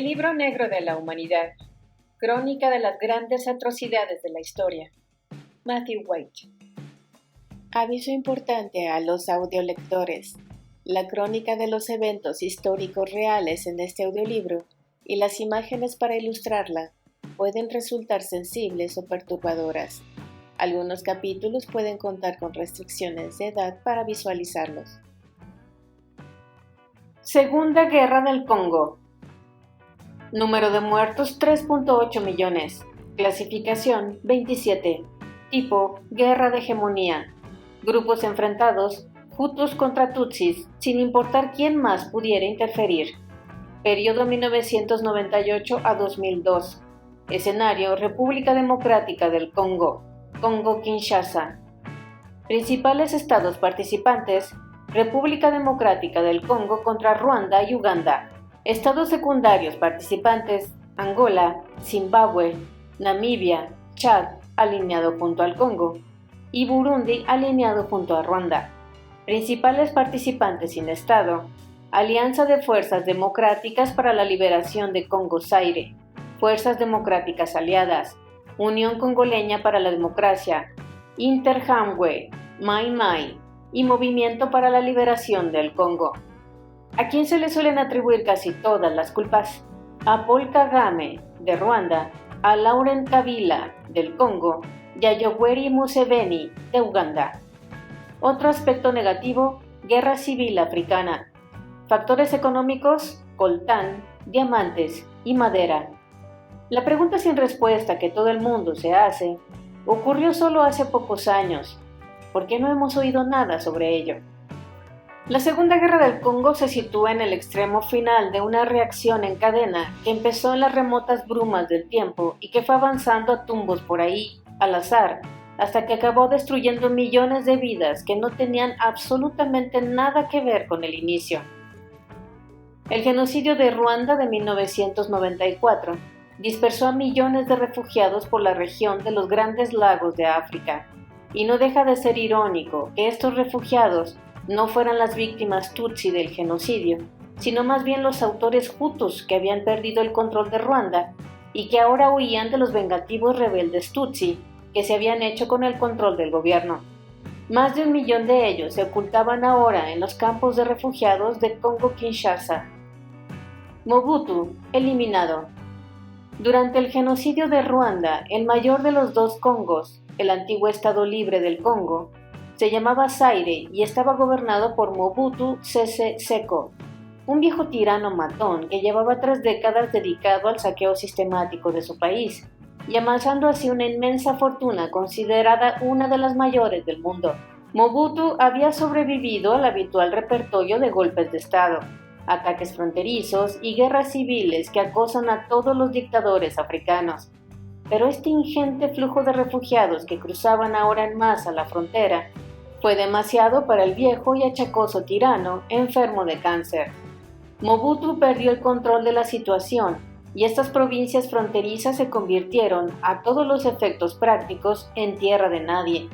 El libro negro de la humanidad, crónica de las grandes atrocidades de la historia. Matthew White. Aviso importante a los audiolectores. La crónica de los eventos históricos reales en este audiolibro y las imágenes para ilustrarla pueden resultar sensibles o perturbadoras. Algunos capítulos pueden contar con restricciones de edad para visualizarlos. Segunda Guerra del Congo. Número de muertos 3.8 millones. Clasificación 27. Tipo Guerra de hegemonía. Grupos enfrentados, Hutus contra Tutsis, sin importar quién más pudiera interferir. Periodo 1998 a 2002. Escenario República Democrática del Congo, Congo-Kinshasa. Principales estados participantes: República Democrática del Congo contra Ruanda y Uganda. Estados secundarios participantes: Angola, Zimbabue, Namibia, Chad, alineado junto al Congo, y Burundi, alineado junto a Ruanda. Principales participantes sin Estado: Alianza de Fuerzas Democráticas para la Liberación de Congo-Zaire, Fuerzas Democráticas Aliadas, Unión Congoleña para la Democracia, Interhamwe, Mai Mai y Movimiento para la Liberación del Congo. ¿A quién se le suelen atribuir casi todas las culpas? A Paul Kagame, de Ruanda, a Laurent Kabila, del Congo, y a Yoweri Museveni, de Uganda. Otro aspecto negativo: guerra civil africana. Factores económicos: coltán, diamantes y madera. La pregunta sin respuesta que todo el mundo se hace ocurrió solo hace pocos años. ¿Por qué no hemos oído nada sobre ello? La Segunda Guerra del Congo se sitúa en el extremo final de una reacción en cadena que empezó en las remotas brumas del tiempo y que fue avanzando a tumbos por ahí, al azar, hasta que acabó destruyendo millones de vidas que no tenían absolutamente nada que ver con el inicio. El genocidio de Ruanda de 1994 dispersó a millones de refugiados por la región de los Grandes Lagos de África, y no deja de ser irónico que estos refugiados no fueran las víctimas Tutsi del genocidio, sino más bien los autores Hutus que habían perdido el control de Ruanda y que ahora huían de los vengativos rebeldes Tutsi que se habían hecho con el control del gobierno. Más de 1 millón de ellos se ocultaban ahora en los campos de refugiados de Congo-Kinshasa. Mobutu, eliminado. Durante el genocidio de Ruanda, el mayor de los dos Congos, el antiguo Estado Libre del Congo, se llamaba Zaire y estaba gobernado por Mobutu Sese Seko, un viejo tirano matón que llevaba 3 décadas dedicado al saqueo sistemático de su país y amasando así una inmensa fortuna considerada una de las mayores del mundo. Mobutu había sobrevivido al habitual repertorio de golpes de Estado, ataques fronterizos y guerras civiles que acosan a todos los dictadores africanos. Pero este ingente flujo de refugiados que cruzaban ahora en masa la frontera fue demasiado para el viejo y achacoso tirano enfermo de cáncer. Mobutu perdió el control de la situación y estas provincias fronterizas se convirtieron, a todos los efectos prácticos, en tierra de nadie.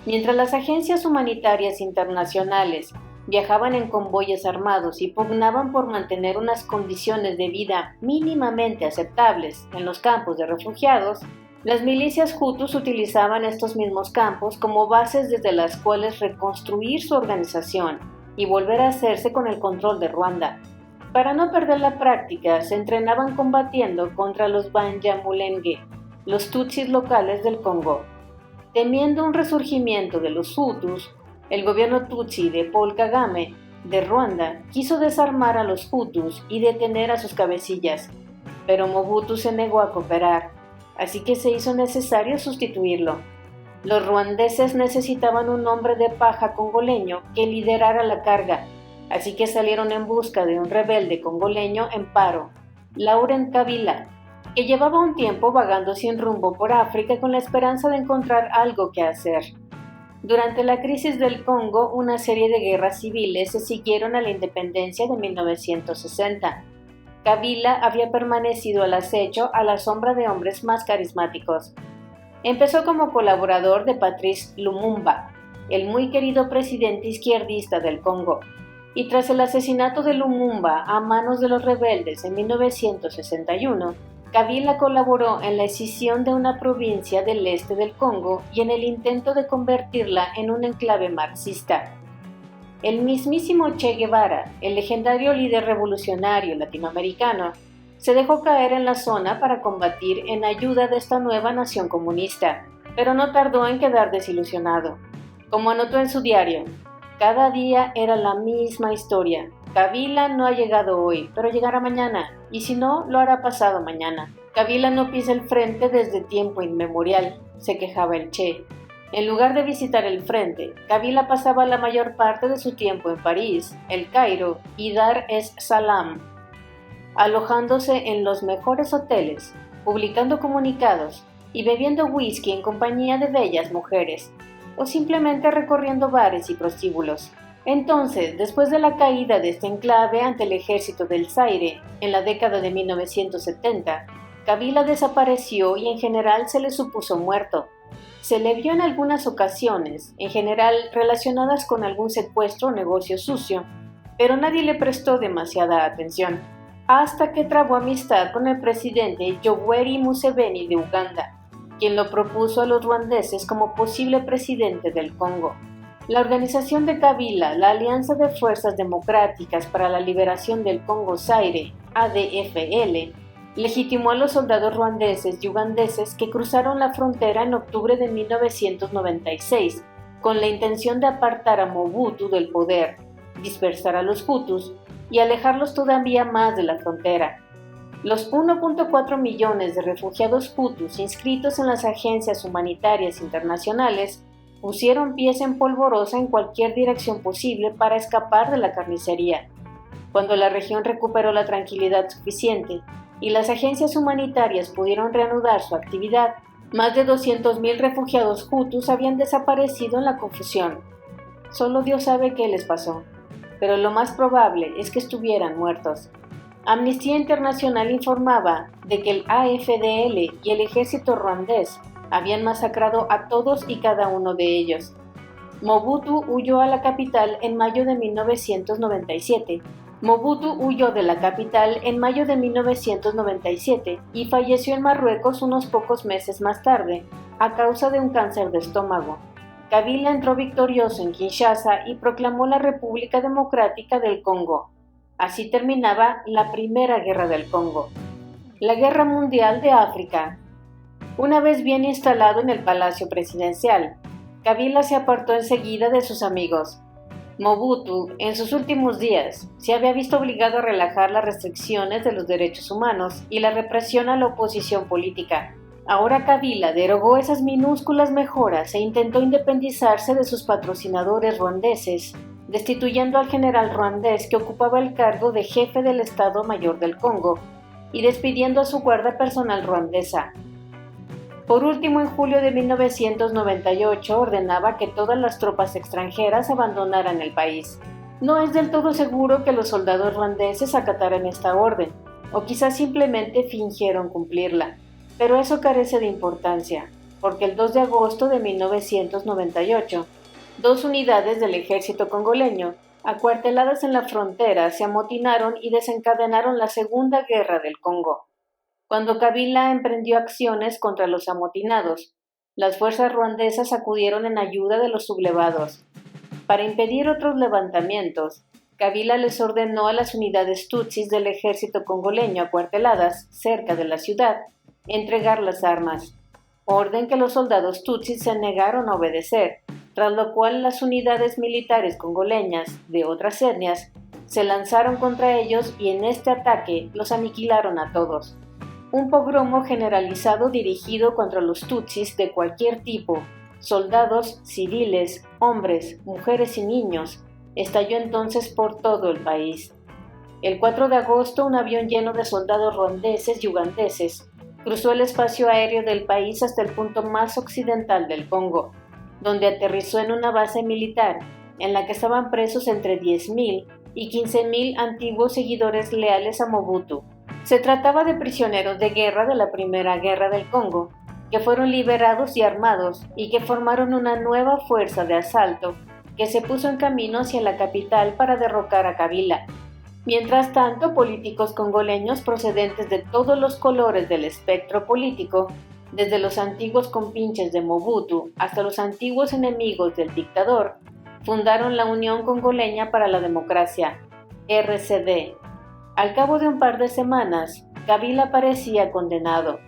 Mientras las agencias humanitarias internacionales viajaban en convoyes armados y pugnaban por mantener unas condiciones de vida mínimamente aceptables en los campos de refugiados, las milicias Hutus utilizaban estos mismos campos como bases desde las cuales reconstruir su organización y volver a hacerse con el control de Ruanda. Para no perder la práctica, se entrenaban combatiendo contra los Banyamulenge, los Tutsis locales del Congo. Temiendo un resurgimiento de los Hutus, el gobierno Tutsi de Paul Kagame de Ruanda quiso desarmar a los Hutus y detener a sus cabecillas, pero Mobutu se negó a cooperar, así que se hizo necesario sustituirlo. Los ruandeses necesitaban un hombre de paja congoleño que liderara la carga, así que salieron en busca de un rebelde congoleño en paro, Laurent Kabila, que llevaba un tiempo vagando sin rumbo por África con la esperanza de encontrar algo que hacer. Durante la crisis del Congo, una serie de guerras civiles se siguieron a la independencia de 1960. Kabila había permanecido al acecho a la sombra de hombres más carismáticos. Empezó como colaborador de Patrice Lumumba, el muy querido presidente izquierdista del Congo, y tras el asesinato de Lumumba a manos de los rebeldes en 1961, Kabila colaboró en la escisión de una provincia del este del Congo y en el intento de convertirla en un enclave marxista. El mismísimo Che Guevara, el legendario líder revolucionario latinoamericano, se dejó caer en la zona para combatir en ayuda de esta nueva nación comunista, pero no tardó en quedar desilusionado. Como anotó en su diario, cada día era la misma historia. Kabila no ha llegado hoy, pero llegará mañana, y si no, lo hará pasado mañana. Kabila no pisa el frente desde tiempo inmemorial, se quejaba el Che. En lugar de visitar el frente, Kabila pasaba la mayor parte de su tiempo en París, El Cairo y Dar es Salaam, alojándose en los mejores hoteles, publicando comunicados y bebiendo whisky en compañía de bellas mujeres, o simplemente recorriendo bares y prostíbulos. Entonces, después de la caída de este enclave ante el ejército del Zaire en la década de 1970, Kabila desapareció y en general se le supuso muerto. Se le vio en algunas ocasiones, en general relacionadas con algún secuestro o negocio sucio, pero nadie le prestó demasiada atención, hasta que trabó amistad con el presidente Yoweri Museveni de Uganda, quien lo propuso a los ruandeses como posible presidente del Congo. La organización de Kabila, la Alianza de Fuerzas Democráticas para la Liberación del Congo Zaire, ADFL, legitimó a los soldados ruandeses y ugandeses que cruzaron la frontera en octubre de 1996 con la intención de apartar a Mobutu del poder, dispersar a los Hutus y alejarlos todavía más de la frontera. Los 1.4 millones de refugiados Hutus inscritos en las agencias humanitarias internacionales pusieron pies en polvorosa en cualquier dirección posible para escapar de la carnicería. Cuando la región recuperó la tranquilidad suficiente y las agencias humanitarias pudieron reanudar su actividad, más de 200.000 refugiados Hutus habían desaparecido en la confusión. Solo Dios sabe qué les pasó, pero lo más probable es que estuvieran muertos. Amnistía Internacional informaba de que el AFDL y el ejército ruandés habían masacrado a todos y cada uno de ellos. Mobutu huyó a la capital en mayo de 1997. Mobutu huyó de la capital en mayo de 1997 y falleció en Marruecos unos pocos meses más tarde, a causa de un cáncer de estómago. Kabila entró victorioso en Kinshasa y proclamó la República Democrática del Congo. Así terminaba la Primera Guerra del Congo. La Guerra Mundial de África. Una vez bien instalado en el Palacio Presidencial, Kabila se apartó enseguida de sus amigos. Mobutu, en sus últimos días, se había visto obligado a relajar las restricciones de los derechos humanos y la represión a la oposición política. Ahora Kabila derogó esas minúsculas mejoras e intentó independizarse de sus patrocinadores ruandeses, destituyendo al general ruandés que ocupaba el cargo de jefe del Estado Mayor del Congo y despidiendo a su guardia personal ruandesa. Por último, en julio de 1998 ordenaba que todas las tropas extranjeras abandonaran el país. No es del todo seguro que los soldados ruandeses acataran esta orden, o quizás simplemente fingieron cumplirla, pero eso carece de importancia, porque el 2 de agosto de 1998, 2 unidades del ejército congoleño, acuarteladas en la frontera, se amotinaron y desencadenaron la Segunda Guerra del Congo. Cuando Kabila emprendió acciones contra los amotinados, las fuerzas ruandesas acudieron en ayuda de los sublevados. Para impedir otros levantamientos, Kabila les ordenó a las unidades tutsis del ejército congoleño acuarteladas cerca de la ciudad entregar las armas, orden que los soldados tutsis se negaron a obedecer, tras lo cual las unidades militares congoleñas de otras etnias se lanzaron contra ellos y en este ataque los aniquilaron a todos. Un pogromo generalizado dirigido contra los tutsis de cualquier tipo, soldados, civiles, hombres, mujeres y niños, estalló entonces por todo el país. El 4 de agosto, un avión lleno de soldados ruandeses y ugandeses cruzó el espacio aéreo del país hasta el punto más occidental del Congo, donde aterrizó en una base militar en la que estaban presos entre 10.000 y 15.000 antiguos seguidores leales a Mobutu. Se trataba de prisioneros de guerra de la Primera Guerra del Congo, que fueron liberados y armados y que formaron una nueva fuerza de asalto que se puso en camino hacia la capital para derrocar a Kabila. Mientras tanto, políticos congoleños procedentes de todos los colores del espectro político, desde los antiguos compinches de Mobutu hasta los antiguos enemigos del dictador, fundaron la Unión Congoleña para la Democracia, RCD. Al cabo de un par de semanas, Kabila parecía condenado,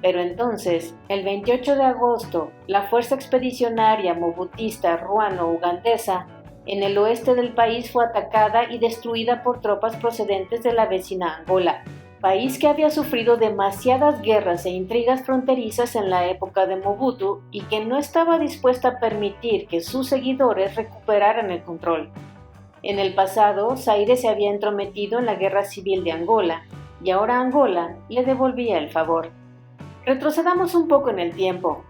pero entonces, el 28 de agosto, la fuerza expedicionaria mobutista ruano-ugandesa en el oeste del país fue atacada y destruida por tropas procedentes de la vecina Angola, país que había sufrido demasiadas guerras e intrigas fronterizas en la época de Mobutu y que no estaba dispuesta a permitir que sus seguidores recuperaran el control. En el pasado, Zaire se había entrometido en la guerra civil de Angola, y ahora Angola le devolvía el favor. Retrocedamos un poco en el tiempo.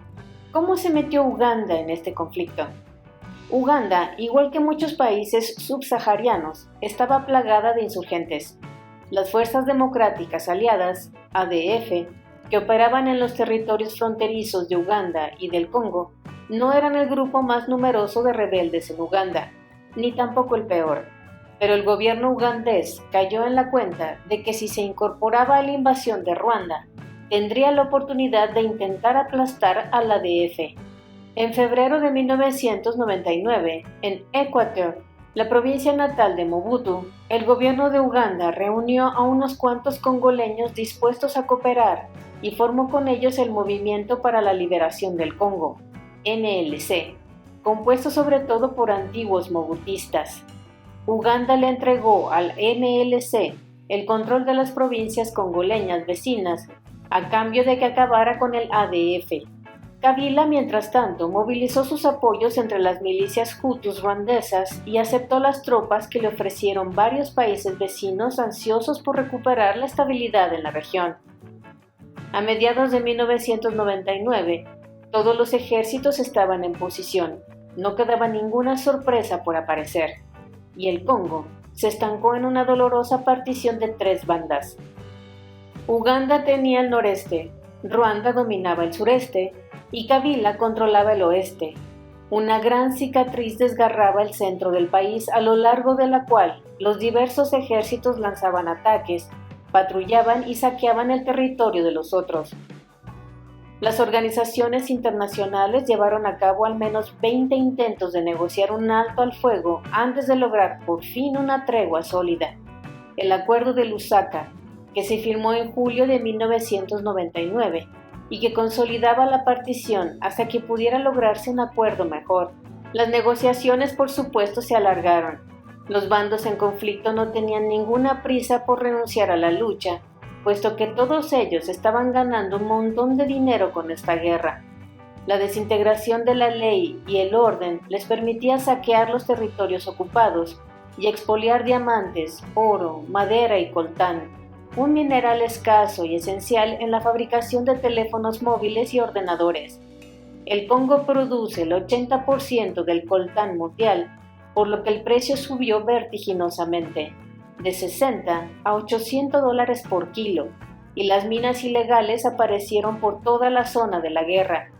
¿Cómo se metió Uganda en este conflicto? Uganda, igual que muchos países subsaharianos, estaba plagada de insurgentes. Las Fuerzas Democráticas Aliadas, ADF, que operaban en los territorios fronterizos de Uganda y del Congo, no eran el grupo más numeroso de rebeldes en Uganda, ni tampoco el peor. Pero el gobierno ugandés cayó en la cuenta de que si se incorporaba a la invasión de Ruanda, tendría la oportunidad de intentar aplastar a la ADF. En febrero de 1999, en Ecuador, la provincia natal de Mobutu, el gobierno de Uganda reunió a unos cuantos congoleños dispuestos a cooperar y formó con ellos el Movimiento para la Liberación del Congo, MLC, compuesto sobre todo por antiguos mobutistas. Uganda le entregó al MLC el control de las provincias congoleñas vecinas a cambio de que acabara con el ADF. Kabila, mientras tanto, movilizó sus apoyos entre las milicias hutus ruandesas y aceptó las tropas que le ofrecieron varios países vecinos ansiosos por recuperar la estabilidad en la región. A mediados de 1999, todos los ejércitos estaban en posición, no quedaba ninguna sorpresa por aparecer, y el Congo se estancó en una dolorosa partición de 3 bandas. Uganda tenía el noreste, Ruanda dominaba el sureste, y Kabila controlaba el oeste. Una gran cicatriz desgarraba el centro del país, a lo largo de la cual los diversos ejércitos lanzaban ataques, patrullaban y saqueaban el territorio de los otros. Las organizaciones internacionales llevaron a cabo al menos 20 intentos de negociar un alto al fuego antes de lograr por fin una tregua sólida. El Acuerdo de Lusaka, que se firmó en julio de 1999, y que consolidaba la partición hasta que pudiera lograrse un acuerdo mejor. Las negociaciones, por supuesto, se alargaron. Los bandos en conflicto no tenían ninguna prisa por renunciar a la lucha, puesto que todos ellos estaban ganando un montón de dinero con esta guerra. La desintegración de la ley y el orden les permitía saquear los territorios ocupados y expoliar diamantes, oro, madera y coltán, un mineral escaso y esencial en la fabricación de teléfonos móviles y ordenadores. El Congo produce el 80% del coltán mundial, por lo que el precio subió vertiginosamente, de 60 a $800 por kilo, y las minas ilegales aparecieron por toda la zona de la guerra,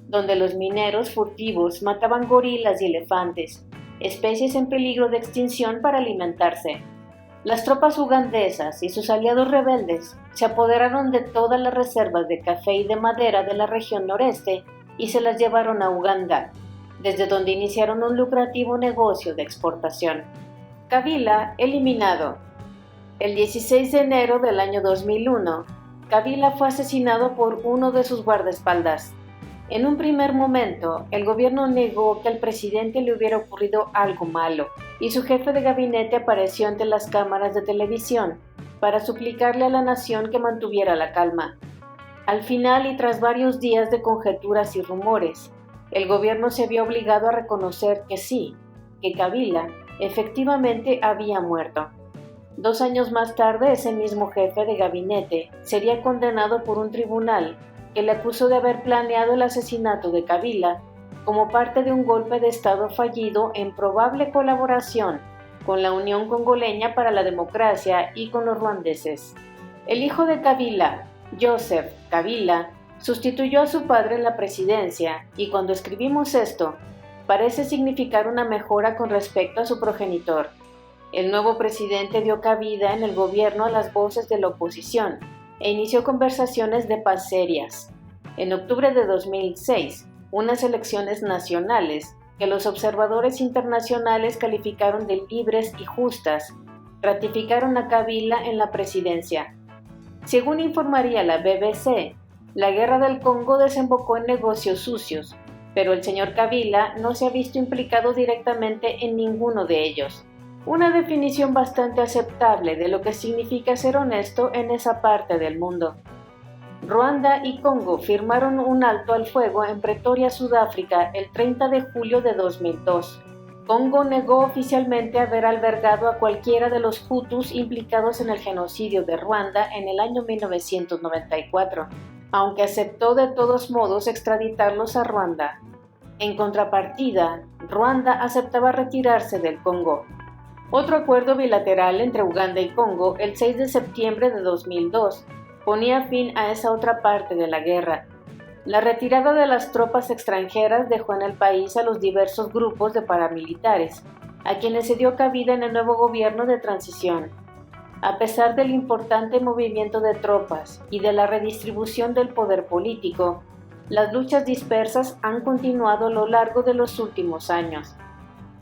donde los mineros furtivos mataban gorilas y elefantes, especies en peligro de extinción para alimentarse. Las tropas ugandesas y sus aliados rebeldes se apoderaron de todas las reservas de café y de madera de la región noreste y se las llevaron a Uganda, desde donde iniciaron un lucrativo negocio de exportación. Kabila eliminado. El 16 de enero del año 2001, Kabila fue asesinado por uno de sus guardaespaldas. En un primer momento, el gobierno negó que al presidente le hubiera ocurrido algo malo, y su jefe de gabinete apareció ante las cámaras de televisión para suplicarle a la nación que mantuviera la calma. Al final, y tras varios días de conjeturas y rumores, el gobierno se vio obligado a reconocer que sí, que Kabila efectivamente había muerto. 2 años más tarde, ese mismo jefe de gabinete sería condenado por un tribunal que le acusó de haber planeado el asesinato de Kabila como parte de un golpe de Estado fallido en probable colaboración con la Unión Congoleña para la Democracia y con los ruandeses. El hijo de Kabila, Joseph Kabila, sustituyó a su padre en la presidencia y cuando escribimos esto, parece significar una mejora con respecto a su progenitor. El nuevo presidente dio cabida en el gobierno a las voces de la oposición e inició conversaciones de paz serias. En octubre de 2006, unas elecciones nacionales que los observadores internacionales calificaron de libres y justas, ratificaron a Kabila en la presidencia. Según informaría la BBC, la guerra del Congo desembocó en negocios sucios, pero el señor Kabila no se ha visto implicado directamente en ninguno de ellos. Una definición bastante aceptable de lo que significa ser honesto en esa parte del mundo. Ruanda y Congo firmaron un alto al fuego en Pretoria, Sudáfrica, el 30 de julio de 2002. Congo negó oficialmente haber albergado a cualquiera de los Hutus implicados en el genocidio de Ruanda en el año 1994, aunque aceptó de todos modos extraditarlos a Ruanda. En contrapartida, Ruanda aceptaba retirarse del Congo. Otro acuerdo bilateral entre Uganda y Congo, el 6 de septiembre de 2002, ponía fin a esa otra parte de la guerra. La retirada de las tropas extranjeras dejó en el país a los diversos grupos de paramilitares, a quienes se dio cabida en el nuevo gobierno de transición. A pesar del importante movimiento de tropas y de la redistribución del poder político, las luchas dispersas han continuado a lo largo de los últimos años.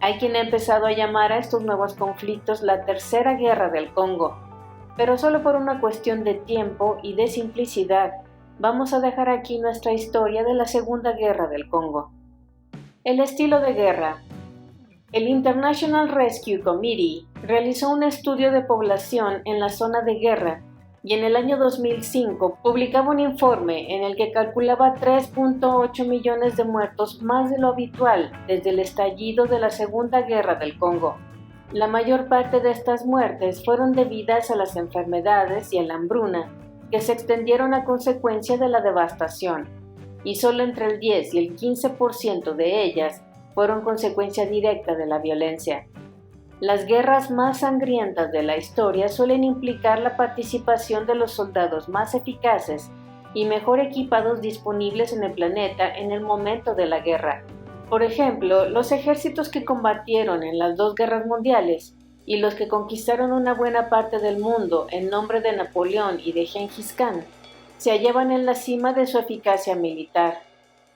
Hay quien ha empezado a llamar a estos nuevos conflictos la Tercera Guerra del Congo, pero solo por una cuestión de tiempo y de simplicidad, vamos a dejar aquí nuestra historia de la Segunda Guerra del Congo. El estilo de guerra. El International Rescue Committee realizó un estudio de población en la zona de guerra y en el año 2005 publicaba un informe en el que calculaba 3.8 millones de muertos más de lo habitual desde el estallido de la Segunda Guerra del Congo. La mayor parte de estas muertes fueron debidas a las enfermedades y a la hambruna, que se extendieron a consecuencia de la devastación, y solo entre el 10 y el 15% de ellas fueron consecuencia directa de la violencia. Las guerras más sangrientas de la historia suelen implicar la participación de los soldados más eficaces y mejor equipados disponibles en el planeta en el momento de la guerra. Por ejemplo, los ejércitos que combatieron en las dos guerras mundiales y los que conquistaron una buena parte del mundo en nombre de Napoleón y de Gengis Khan se hallaban en la cima de su eficacia militar.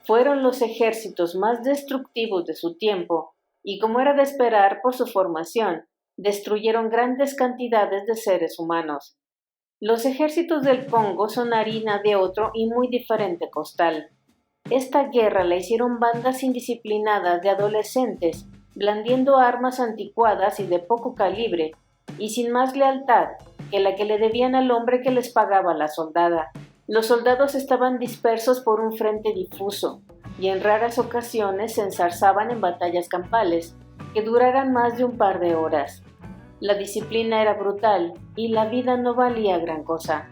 Fueron los ejércitos más destructivos de su tiempo y, como era de esperar por su formación, destruyeron grandes cantidades de seres humanos. Los ejércitos del Congo son harina de otro y muy diferente costal. Esta guerra la hicieron bandas indisciplinadas de adolescentes, blandiendo armas anticuadas y de poco calibre, y sin más lealtad que la que le debían al hombre que les pagaba la soldada. Los soldados estaban dispersos por un frente difuso, y en raras ocasiones se enzarzaban en batallas campales, que duraran más de un par de horas. La disciplina era brutal, y la vida no valía gran cosa.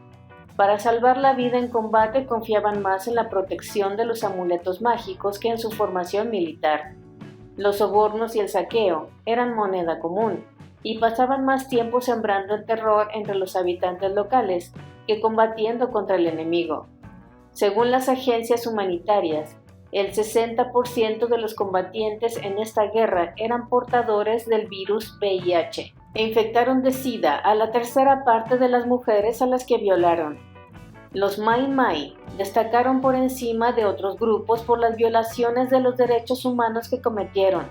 Para salvar la vida en combate confiaban más en la protección de los amuletos mágicos que en su formación militar. Los sobornos y el saqueo eran moneda común, y pasaban más tiempo sembrando el terror entre los habitantes locales que combatiendo contra el enemigo. Según las agencias humanitarias, el 60% de los combatientes en esta guerra eran portadores del virus VIH e infectaron de SIDA a la tercera parte de las mujeres a las que violaron. Los Mai Mai destacaron por encima de otros grupos por las violaciones de los derechos humanos que cometieron.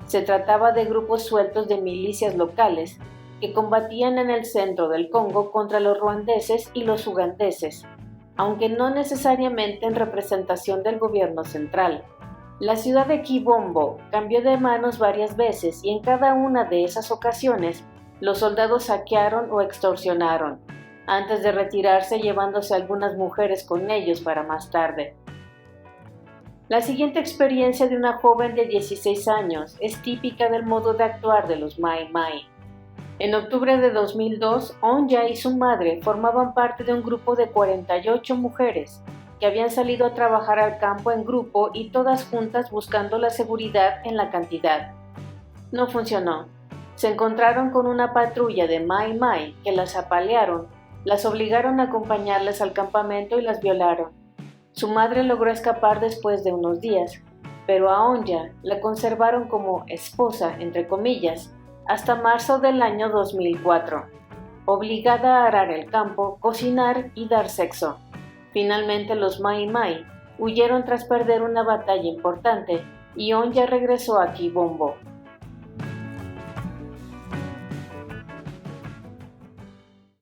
Se trataba de grupos sueltos de milicias locales que combatían en el centro del Congo contra los ruandeses y los ugandeses, aunque no necesariamente en representación del gobierno central. La ciudad de Kibombo cambió de manos varias veces y en cada una de esas ocasiones los soldados saquearon o extorsionaron, antes de retirarse llevándose algunas mujeres con ellos para más tarde. La siguiente experiencia de una joven de 16 años es típica del modo de actuar de los Mai Mai. En octubre de 2002, Onya y su madre formaban parte de un grupo de 48 mujeres que habían salido a trabajar al campo en grupo y todas juntas buscando la seguridad en la cantidad. No funcionó. Se encontraron con una patrulla de Mai Mai que las apalearon, las obligaron a acompañarles al campamento y las violaron. Su madre logró escapar después de unos días, pero a Onya la conservaron como esposa, entre comillas, hasta marzo del año 2004, obligada a arar el campo, cocinar y dar sexo. Finalmente los Mai Mai huyeron tras perder una batalla importante y Onya regresó a Kibombo.